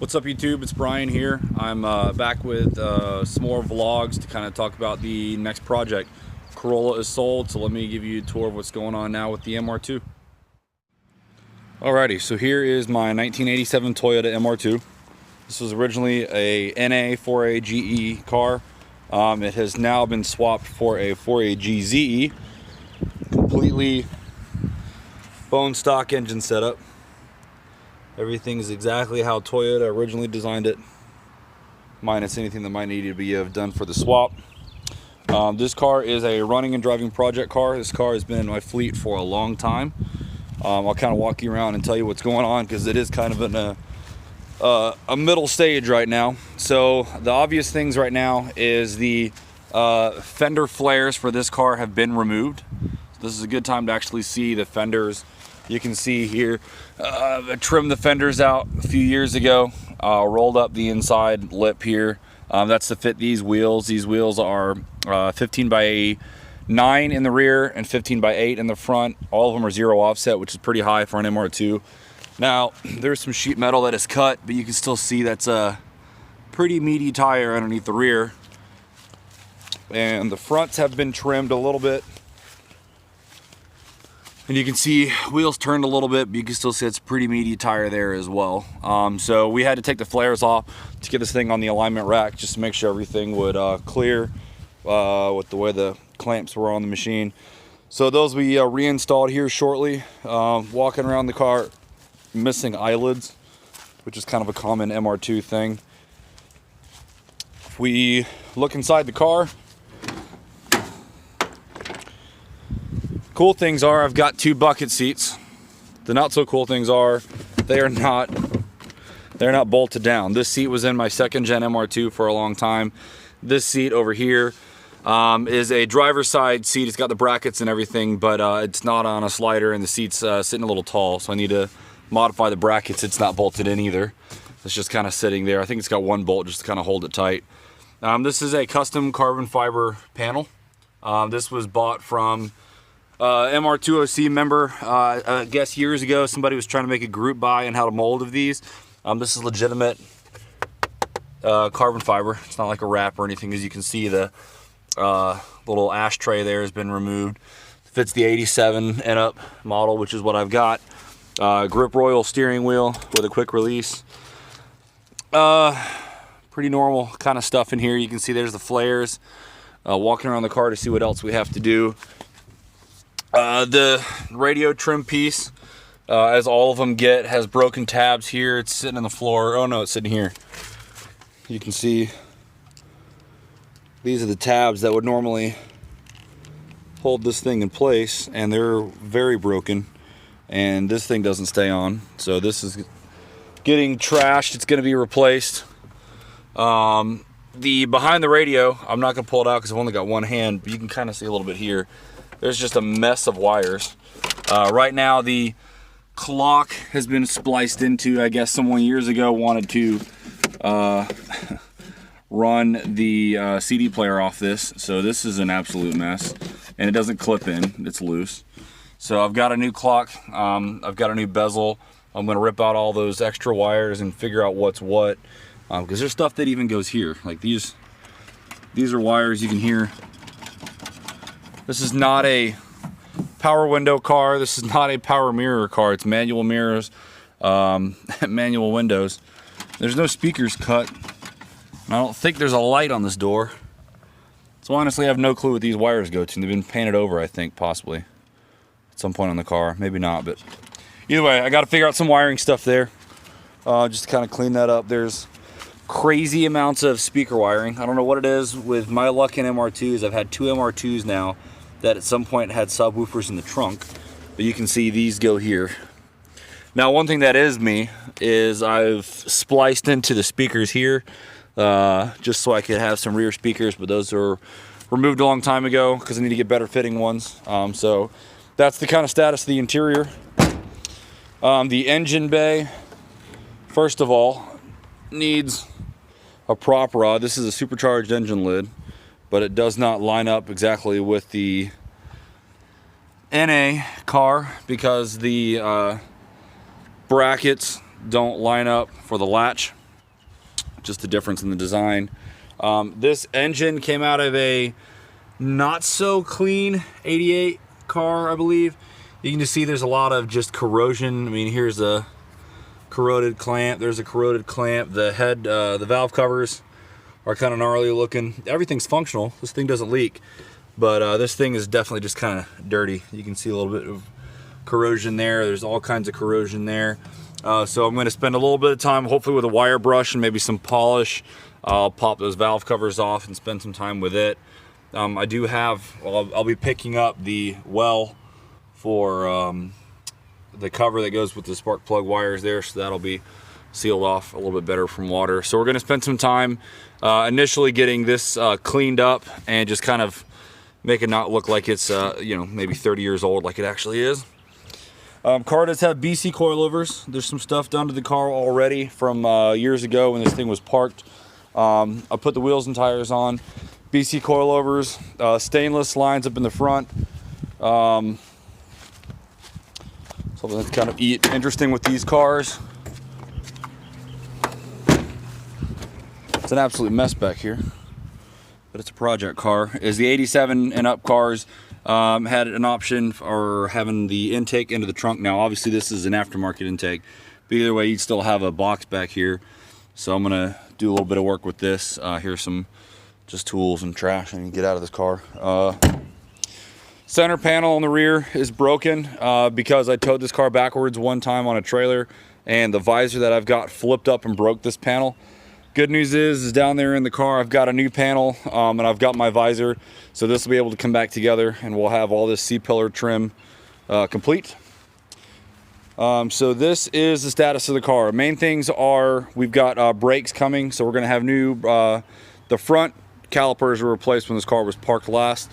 What's up YouTube, it's Brian here. I'm back with some more vlogs to kind of talk about the next project. Corolla is sold, so let me give you a tour of what's going on now with the MR2. Alrighty, so here is my 1987 Toyota MR2. This was originally a NA 4A GE car. It has now been swapped for a 4A GZE. Completely bone stock engine setup. Everything is exactly how Toyota originally designed it, minus anything that might need to be done for the swap. This car is a running and driving project car. This car has been in my fleet for a long time. I'll kind of walk you around and tell you what's going on because it is kind of in a middle stage right now. So the obvious things right now is the fender flares for this car have been removed. So this is a good time to actually see the fenders. You can see here, I trimmed the fenders out a few years ago, rolled up the inside lip here. That's to fit these wheels. These wheels are 15 by 9 in the rear and 15 by 8 in the front. All of them are zero offset, which is pretty high for an MR2. Now, there's some sheet metal that is cut, but you can still see that's a pretty meaty tire underneath the rear. And the fronts have been trimmed a little bit. And you can see wheels turned a little bit, but you can still see it's a pretty meaty tire there as well. So we had to take the flares off to get this thing on the alignment rack just to make sure everything would clear with the way the clamps were on the machine. So those will be reinstalled here shortly. Walking around the car, missing eyelids, which is kind of a common MR2 thing. If we look inside the car, cool things are I've got 2 bucket seats. The not so cool things are they're not bolted down. This seat was in my 2nd gen MR2 for a long time. This seat over here is a driver's side seat. It's got the brackets and everything, but it's not on a slider, and the seat's sitting a little tall, so I need to modify the brackets. It's not bolted in either. It's just kind of sitting there. I think it's got 1 bolt just to kind of hold it tight. This is a custom carbon fiber panel. This was bought from MR2OC member. I guess years ago somebody was trying to make a group buy and how to mold of these. This is legitimate carbon fiber. It's not like a wrap or anything. As you can see, the little ashtray there has been removed. Fits the 87 and up model, which is what I've got. Grip Royal steering wheel with a quick release. Pretty normal kind of stuff in here. You can see there's the flares. Walking around the car to see what else we have to do. The radio trim piece, as all of them get, has broken tabs here. It's sitting on the floor. Oh no, it's sitting here. You can see these are the tabs that would normally hold this thing in place, and they're very broken, and this thing doesn't stay on. So this is getting trashed. It's going to be replaced. The behind the radio, I'm not going to pull it out because I've only got one hand, but you can kind of see a little bit here. There's just a mess of wires. Right now the clock has been spliced into, I guess someone years ago wanted to run the CD player off this. So this is an absolute mess, and it doesn't clip in, it's loose. So I've got a new clock, I've got a new bezel. I'm gonna rip out all those extra wires and figure out what's what, because there's stuff that even goes here. Like these are wires you can hear. This is not a power window car. This is not a power mirror car. It's manual mirrors, manual windows. There's no speakers cut. I don't think there's a light on this door. So honestly, I have no clue what these wires go to. They've been painted over, I think, possibly at some point on the car. Maybe not, but either way, I got to figure out some wiring stuff there. Just to kind of clean that up. There's crazy amounts of speaker wiring. I don't know what it is with my luck in MR2s. I've had 2 MR2s now that at some point had subwoofers in the trunk, but you can see these go here. Now, one thing that is me is I've spliced into the speakers here just so I could have some rear speakers, but those are removed a long time ago because I need to get better fitting ones. So that's the kind of status of the interior. The engine bay, first of all, needs a prop rod. This is a supercharged engine lid, but it does not line up exactly with the NA car because the brackets don't line up for the latch. just the difference in the design. This engine came out of a not so clean 88 car, I believe. You can just see there's a lot of just corrosion. I mean, here's a corroded clamp, there's a corroded clamp, the head, the valve covers are kind of gnarly looking. Everything's functional, this thing doesn't leak, but this thing is definitely just kind of dirty. You can see a little bit of corrosion there, there's all kinds of corrosion there. So I'm going to spend a little bit of time, hopefully with a wire brush and maybe some polish. I'll pop those valve covers off and spend some time with it. I do have, well, I'll be picking up the well for the cover that goes with the spark plug wires there, so that'll be sealed off a little bit better from water. So we're going to spend some time initially getting this cleaned up and just kind of make it not look like it's you know, maybe 30 years old like it actually is. Car does have BC coilovers. There's some stuff done to the car already from years ago when this thing was parked. I put the wheels and tires on. BC coilovers, stainless lines up in the front. Something that's kind of interesting with these cars. It's an absolute mess back here, but it's a project car. Is the 87 and up cars had an option for having the intake into the trunk. Now, obviously, this is an aftermarket intake, but either way, you'd still have a box back here. So I'm gonna do a little bit of work with this. Here's some just tools and trash I can get out of this car. Center panel on the rear is broken because I towed this car backwards one time on a trailer, and the visor that I've got flipped up and broke this panel. Good news is down there in the car I've got a new panel and I've got my visor, so this will be able to come back together and we'll have all this C-pillar trim complete. So this is the status of the car. Main things are we've got brakes coming, so we're going to have new, the front calipers were replaced when this car was parked last.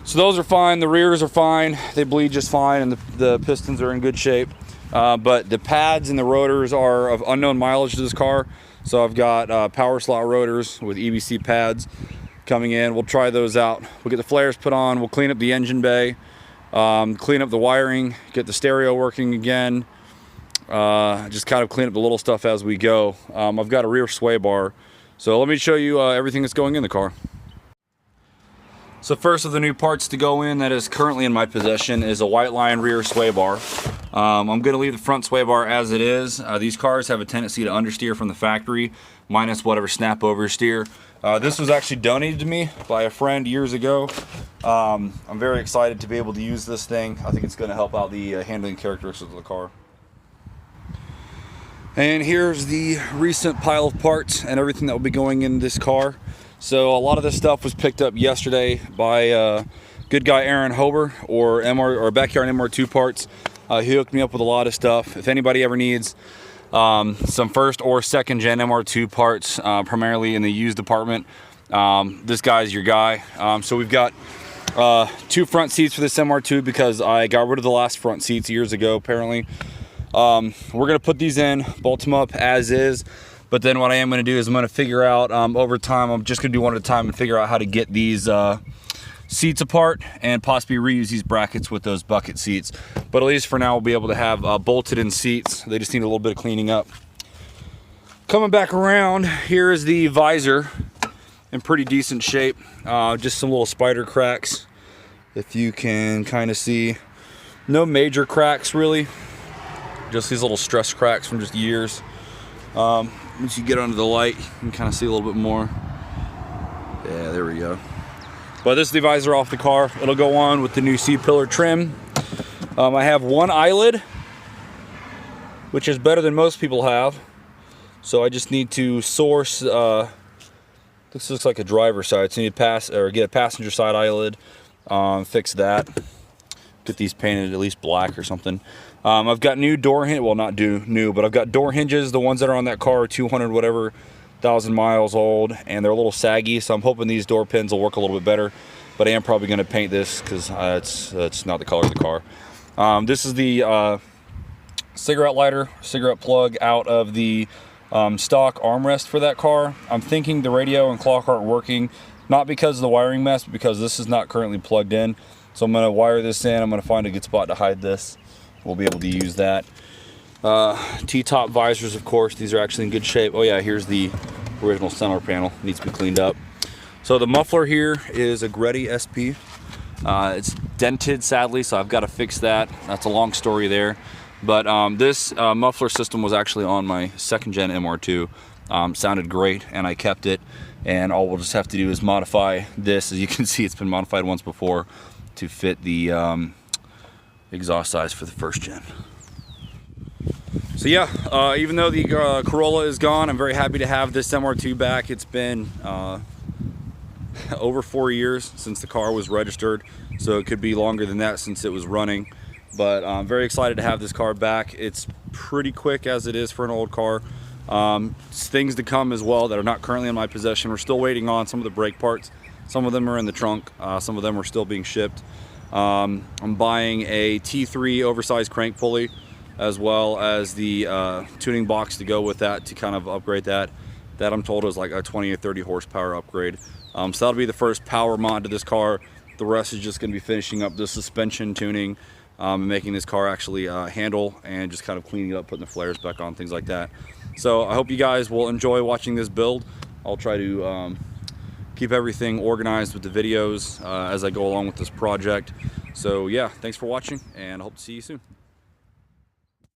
So those are fine, the rears are fine, they bleed just fine, and the pistons are in good shape. But the pads and the rotors are of unknown mileage to this car. So I've got power slot rotors with EBC pads coming in. We'll try those out. We'll get the flares put on, we'll clean up the engine bay, clean up the wiring, get the stereo working again, just kind of clean up the little stuff as we go. I've got a rear sway bar. So let me show you everything that's going in the car. So first of the new parts to go in that is currently in my possession is a white line rear sway bar. I'm going to leave the front sway bar as it is. These cars have a tendency to understeer from the factory, minus whatever snap oversteer. This was actually donated to me by a friend years ago. I'm very excited to be able to use this thing. I think it's going to help out the handling characteristics of the car. And here's the recent pile of parts and everything that will be going in this car. So a lot of this stuff was picked up yesterday by good guy Aaron Hober, or Backyard MR2 Parts. He hooked me up with a lot of stuff. If anybody ever needs some first or second gen MR2 parts, primarily in the used department, this guy's your guy. So we've got 2 front seats for this MR2 because I got rid of the last front seats years ago, apparently. We're gonna put these in, bolt them up as is. But then what I am going to do is I'm going to figure out over time, I'm just going to do one at a time and figure out how to get these seats apart and possibly reuse these brackets with those bucket seats. But at least for now, we'll be able to have bolted in seats. They just need a little bit of cleaning up. Coming back around, here is the visor in pretty decent shape. Just some little spider cracks, if you can kind of see. No major cracks really, just these little stress cracks from just years. Once you get under the light, you can kind of see a little bit more. Yeah, there we go. But this is the visor off the car. It'll go on with the new C-pillar trim. I have one eyelid, which is better than most people have. So I just need to source, this looks like a driver's side, so you need to get a passenger side eyelid, fix that. Get these painted at least black or something. I've got new door hinge, well not new, but I've got door hinges. The ones that are on that car are 200 whatever thousand miles old, and they're a little saggy, so I'm hoping these door pins will work a little bit better. But I am probably going to paint this because it's not the color of the car. This is the cigarette lighter, cigarette plug out of the stock armrest for that car. I'm thinking the radio and clock aren't working, not because of the wiring mess, but because this is not currently plugged in. So I'm going to wire this in. I'm going to find a good spot to hide this. We'll be able to use that. T-top visors, of course, these are actually in good shape. Oh yeah, here's the original center panel needs to be cleaned up. So the muffler here is a Greddy SP. It's dented sadly, so I've got to fix that. That's a long story there. But this muffler system was actually on my 2nd gen MR2. Sounded great and I kept it, and all we'll just have to do is modify this. As you can see, it's been modified once before to fit the exhaust size for the 1st gen. So yeah, even though the Corolla is gone, I'm very happy to have this MR2 back. It's been over 4 years since the car was registered, so it could be longer than that since it was running. But I'm very excited to have this car back. It's pretty quick as it is for an old car. Things to come as well that are not currently in my possession. We're still waiting on some of the brake parts. Some of them are in the trunk. Some of them are still being shipped. I'm buying a T3 oversized crank pulley, as well as the tuning box to go with that to kind of upgrade that. That I'm told is like a 20 or 30 horsepower upgrade. So that'll be the first power mod to this car. The rest is just going to be finishing up the suspension tuning, and making this car actually handle, and just kind of cleaning it up, putting the flares back on, things like that. So I hope you guys will enjoy watching this build. I'll try to keep everything organized with the videos as I go along with this project. So yeah, thanks for watching, and I hope to see you soon.